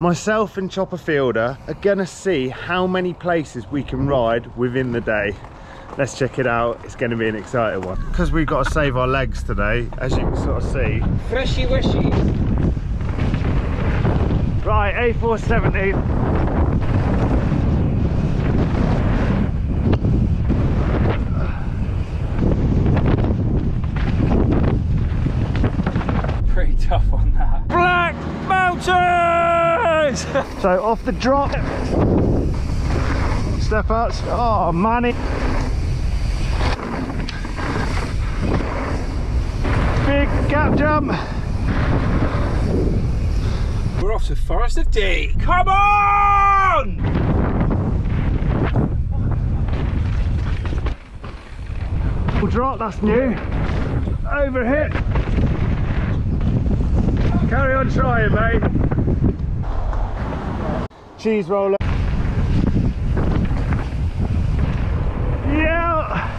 Myself and Chopper Fielder are gonna see how many places we can ride within the day. Let's check it out. It's gonna be an exciting one. Because we've got to save our legs today, as you can sort of see. Freshy wishy. Right, A470. Pretty tough on that. Black Mountains! So off the drop. Step ups. Oh, money. Big gap jump. We're off to Forest of D. Come on! We'll drop, that's new. Overhit. Carry on trying, mate. Cheese roller. Yeah.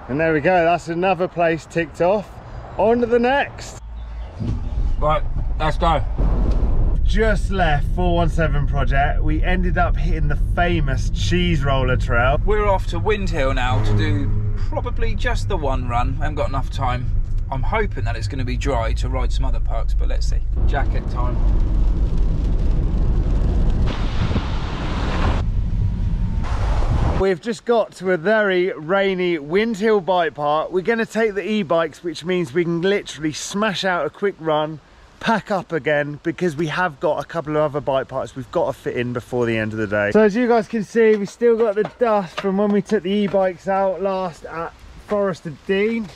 And there we go, that's another place ticked off. On to the next. Right, let's go. Just left 417 project. We ended up hitting the famous cheese roller trail. We're off to Windhill now to do probably just the one run. I haven't got enough time. I'm hoping that it's going to be dry to ride some other parks, but let's see. Jacket time. We've just got to a very rainy Windhill Bikepark. We're going to take the e-bikes, which means we can literally smash out a quick run, pack up again, because we have got a couple of other bike parks we've got to fit in before the end of the day. So as you guys can see, we still got the dust from when we took the e-bikes out last at Forest of Dean.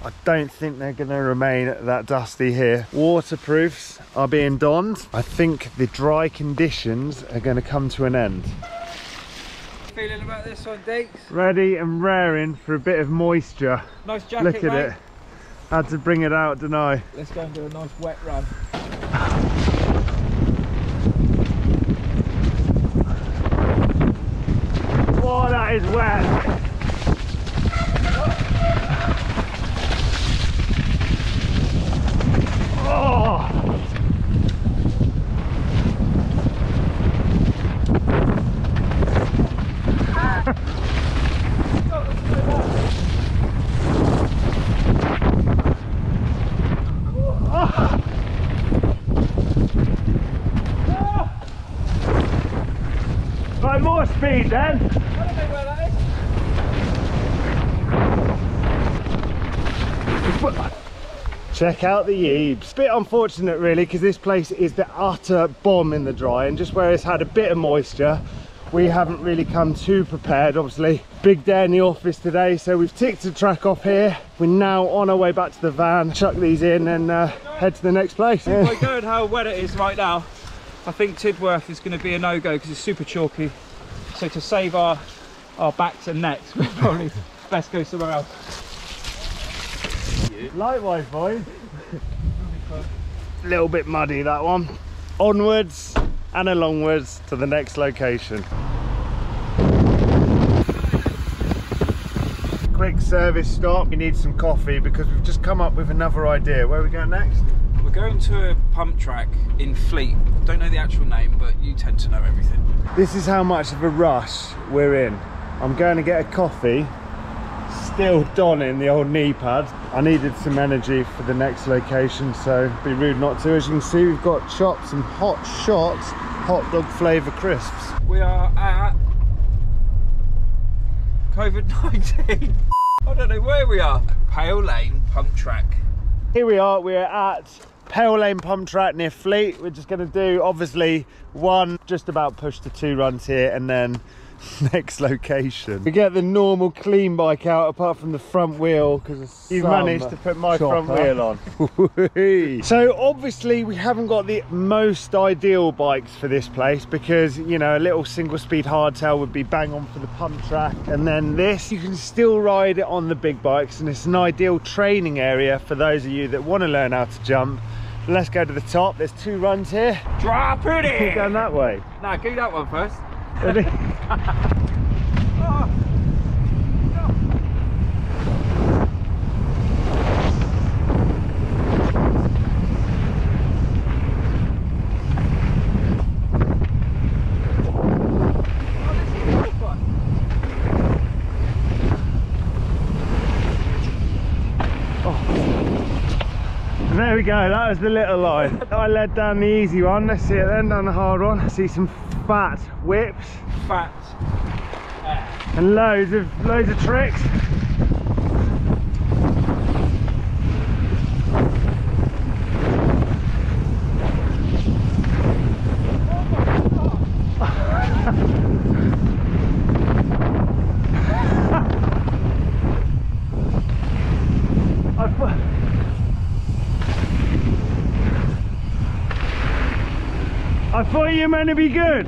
I don't think they're going to remain that dusty here. Waterproofs are being donned. I think the dry conditions are going to come to an end. Feeling about this one, Deeks? Ready and raring for a bit of moisture. Nice jacket, Look at mate. it. Had to bring it out, didn't I? Let's go and do a nice wet run. Oh, that is wet. Oh. Right, more speed then. I don't know where that is. Check out the Yebes. Bit unfortunate really, because this place is the utter bomb in the dry, and just where it's had a bit of moisture, we haven't really come too prepared. Obviously big day in the office today, so we've ticked the track off here. We're now on our way back to the van, chuck these in and head to the next place. By going how wet it is right now, I think Tidworth is going to be a no-go because it's super chalky. So to save our backs and necks, we're probably best go somewhere else. Likewise, boys. A little bit muddy, that one. Onwards and alongwards to the next location. Quick service stop. We need some coffee because we've just come up with another idea. Where are we going next? We're going to a Pumptrack in Fleet. Don't know the actual name, but you tend to know everything. This is how much of a rush we're in. I'm going to get a coffee, still donning the old knee pads. I needed some energy for the next location, so it'd be rude not to. As you can see, we've got chops and hot shots, hot dog flavour crisps. We are at COVID-19. I don't know where we are. Pale Lane Pumptrack. Here we are, we're at Pale Lane Pumptrack near Fleet. We're just going to do obviously one, just about push to 2 runs here, and then next location. We get the normal clean bike out apart from the front wheel, because you've managed to put my front wheel on. So obviously we haven't got the most ideal bikes for this place, because you know, a little single speed hardtail would be bang on for the Pumptrack, and then this you can still ride it on the big bikes, and it's an ideal training area for those of you that want to learn how to jump. Let's go to the top. There's 2 runs here. Drop it in! Keep going that way. No, do that one first. Ready? There we go, that was the little line. I led down the easy one. Let's see it then, down the hard one. See some fat whips. Fat. And loads of tricks. I thought you were meant to be good.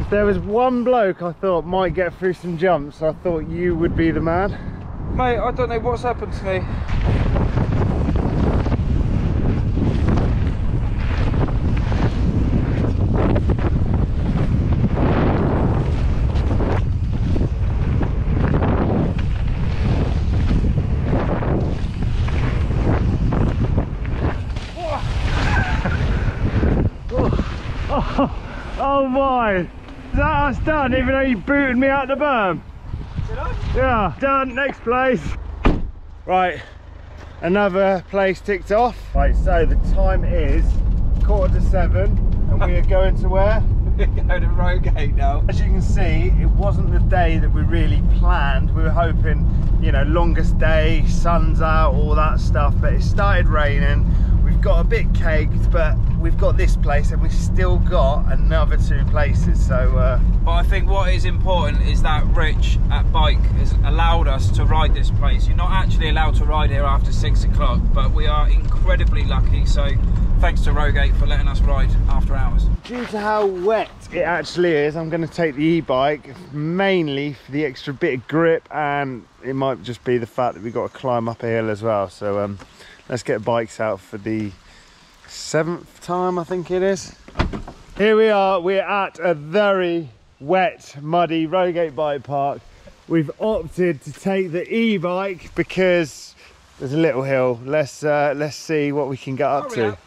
There was one bloke I thought might get through some jumps. I thought you would be the man. Mate, I don't know what's happened to me. Oh my! Is that us done, even though you booted me out the berm? Did I? Yeah, done, next place. Right, another place ticked off. Right, so the time is 7:15 and we are going to where? We're going to Rogate now. As you can see, it wasn't the day that we really planned. We were hoping, you know, longest day, sun's out, all that stuff, but it started raining. We've got a bit caked, but we've got this place and we've still got another 2 places. So but I think what is important is that Rich at Bike has allowed us to ride this place. You're not actually allowed to ride here after 6 o'clock, but we are incredibly lucky. So thanks to Rogate for letting us ride after hours. Due to how wet it actually is, I'm going to take the e-bike mainly for the extra bit of grip, and it might just be the fact that we've got to climb up a hill as well. So let's get bikes out for the 7th time, I think it is. Here we are, we're at a very wet, muddy Rogate Bikepark. We've opted to take the e-bike because there's a little hill. Let's see what we can get up to.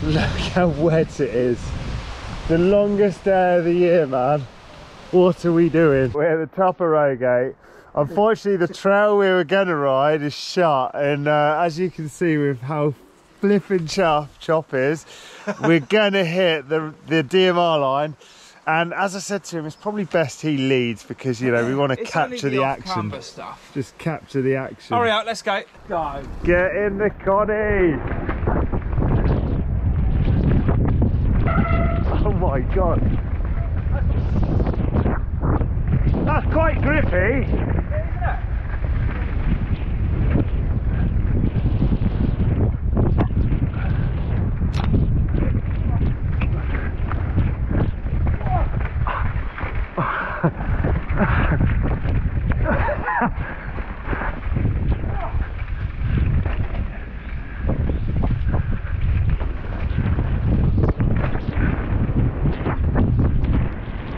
Look how wet it is. The longest day of the year, man. What are we doing? We're at the top of Rogate. Unfortunately, the trail we were going to ride is shut, and as you can see with how flipping chop is, we're going to hit the DMR line. And as I said to him, it's probably best he leads because, you know, we want to capture the action. Stuff. Just capture the action. Hurry up, let's go. Go. Get in the Connie. Oh my God. That's quite grippy.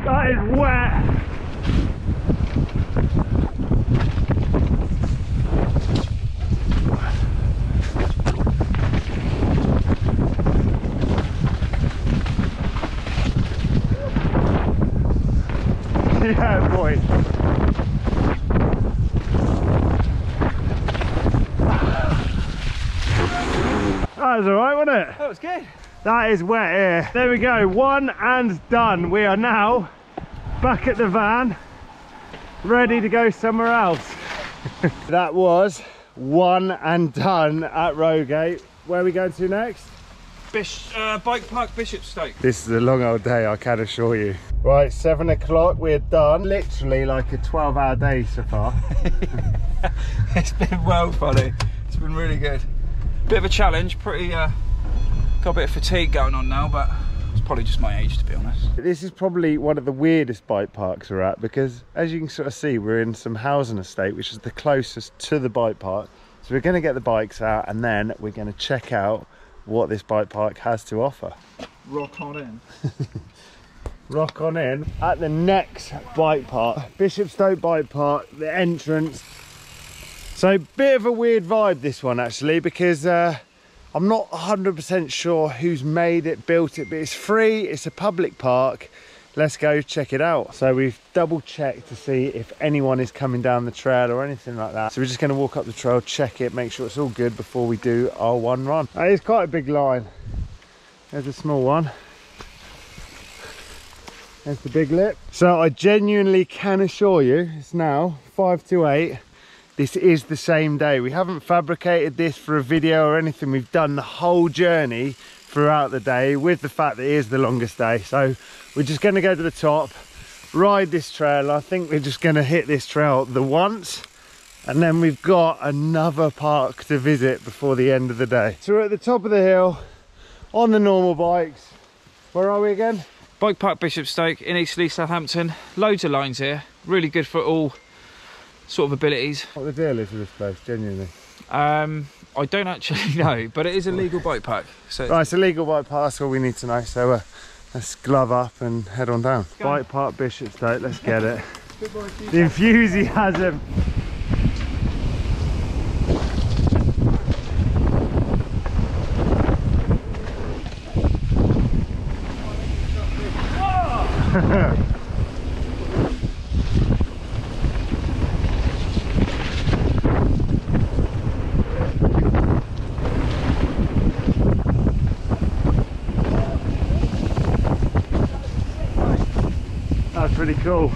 That is wet. Yeah, boy. That was alright, wasn't it? That was good. That is wet here. There we go, 1 and done. We are now back at the van, ready to go somewhere else. That was 1 and done at Rogate. Where are we going to next? Bikepark Bishopstoke. This is a long old day, I can assure you. Right, 7 o'clock, we're done. Literally like a 12-hour day so far. It's been well funny. It's been really good. Bit of a challenge, pretty got a bit of fatigue going on now, but it's probably just my age, to be honest. This is probably one of the weirdest bike parks we're at because, as you can sort of see, we're in some housing estate, which is the closest to the bike park. So we're going to get the bikes out and then we're going to check out what this bike park has to offer. Rock on in. Rock on in at the next bike park, Bishopstoke Bikepark, the entrance. So bit of a weird vibe this one actually, because I'm not 100% sure who's made it, built it, but it's free, it's a public park. let's go check it out. So we've double checked to see if anyone is coming down the trail or anything like that. So we're just going to walk up the trail, check it, make sure it's all good before we do our one run. It is quite a big line. There's a small one. There's the big lip. So I genuinely can assure you, it's now 5 to 8. This is the same day. We haven't fabricated this for a video or anything. We've done the whole journey throughout the day with the fact that it is the longest day. So we're just going to go to the top, ride this trail. I think we're just going to hit this trail the once, and then we've got another park to visit before the end of the day. So we're at the top of the hill on the normal bikes. Where are we again? Bike Park Bishopstoke in Eastleigh, Southampton. Loads of lines here. Really good for all sort of abilities. What the deal is with this place, genuinely? I don't actually know, but it is a legal bike park. So right, it's a legal bike park, that's all we need to know. So let's glove up and head on down. Bike Park Bishopstoke, let's get it. The enthusiasm. That's pretty cool.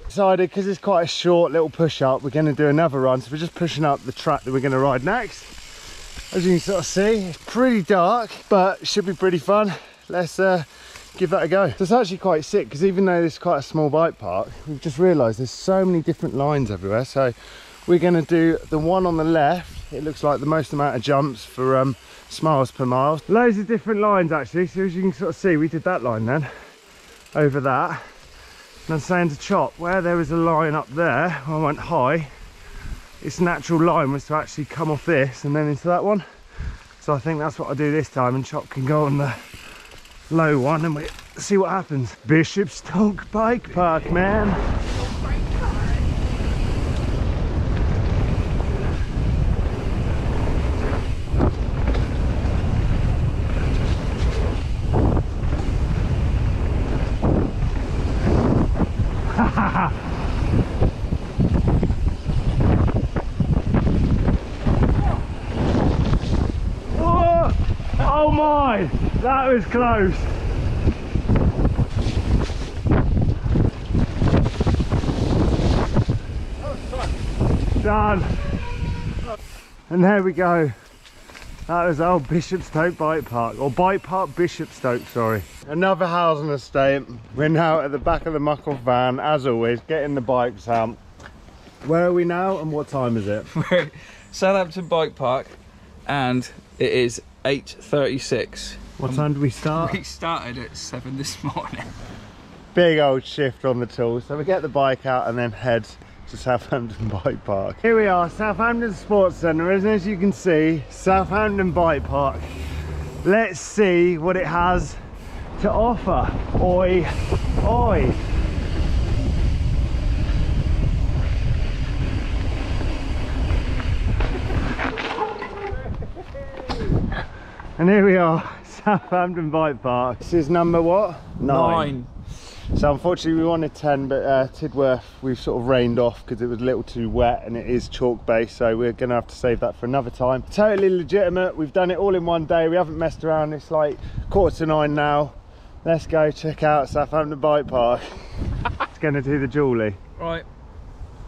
Decided, because it's quite a short little push up, we're going to do another run. So we're just pushing up the track that we're going to ride next. As you can sort of see, it's pretty dark, but it should be pretty fun. Let's give that a go. So it's actually quite sick, because even though this is quite a small bike park, we've just realised there's so many different lines everywhere. So we're going to do the one on the left. It looks like the most amount of jumps for miles per mile. Loads of different lines actually. So as you can sort of see, we did that line then over that. And I'm saying to Chop, where there was a line up there, I went high, its natural line was to actually come off this and then into that one. So I think that's what I'll do this time, and Chop can go on the low one and we see what happens. Bishopstoke Bikepark, man. Oh my, that was close. Done. And there we go. That was old Bishopstoke Bikepark, or Bike Park Bishopstoke, sorry. Another housing estate. We're now at the back of the Muc-Off van, as always, getting the bikes out. Where are we now and what time is it? We're at Southampton Bikepark and it is 8:36. What time did we start? We started at 7 this morning. Big old shift on the tools. So we get the bike out and then head to Southampton Bike Park. Here we are, Southampton Sports Centre, and as you can see, Southampton Bike Park. Let's see what it has to offer. Oi, oi. And here we are, Southampton Bike Park. This is number what? 9. So unfortunately we wanted 10, but Tidworth we've sort of rained off because it was a little too wet and it is chalk based, so we're gonna have to save that for another time. Totally legitimate, we've done it all in one day, we haven't messed around. It's like 8:45 now. Let's go check out Southampton Bike Park. It's gonna do the Julie. Right.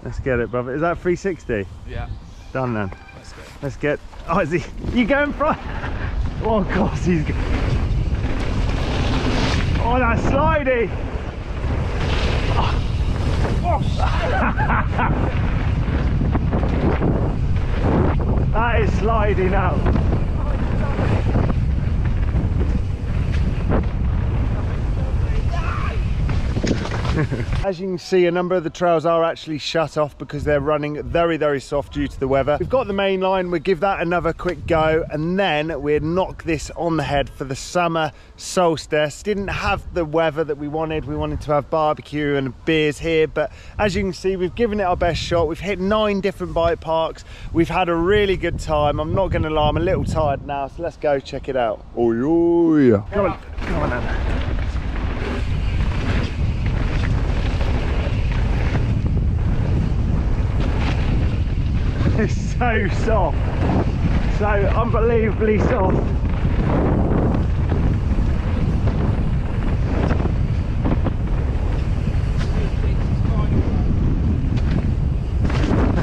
Let's get it, brother. Is that 360? Yeah. Done then. Let's go. Let's get, oh is he, you going front? Oh of course he's going. Oh that's slidey. That is sliding out. As you can see, a number of the trails are actually shut off because they're running very, very soft due to the weather. We've got the main line, we'll give that another quick go, and then we'll knock this on the head for the summer solstice. Didn't have the weather that we wanted. We wanted to have barbecue and beers here, but as you can see, we've given it our best shot. We've hit 9 different bike parks. We've had a really good time. I'm not gonna lie, I'm a little tired now, so let's go check it out. Oh yeah. Come on then. It's so soft, so unbelievably soft.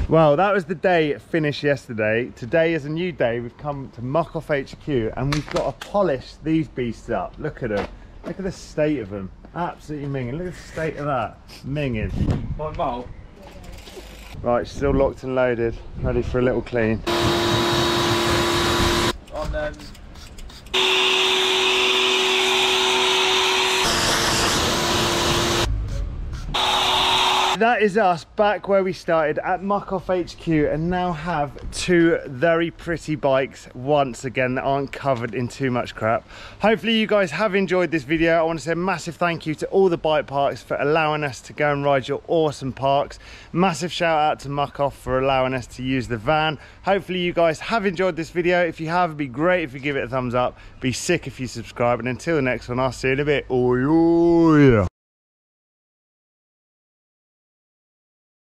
Well, that was the day finished yesterday. Today is a new day. We've come to Muc-Off HQ and we've got to polish these beasts up. Look at them. Look at the state of them. Absolutely minging. Look at the state of that. Minging. My mole. Right, still locked and loaded. Ready for a little clean. On That is us back where we started at Muc-Off HQ and now have two very pretty bikes once again that aren't covered in too much crap. Hopefully you guys have enjoyed this video. I want to say a massive thank you to all the bike parks for allowing us to go and ride your awesome parks. Massive shout out to Muc-Off for allowing us to use the van. Hopefully you guys have enjoyed this video. If you have, it'd be great if you give it a thumbs up. Be sick if you subscribe, and until the next one, I'll see you in a bit. Oi, oi.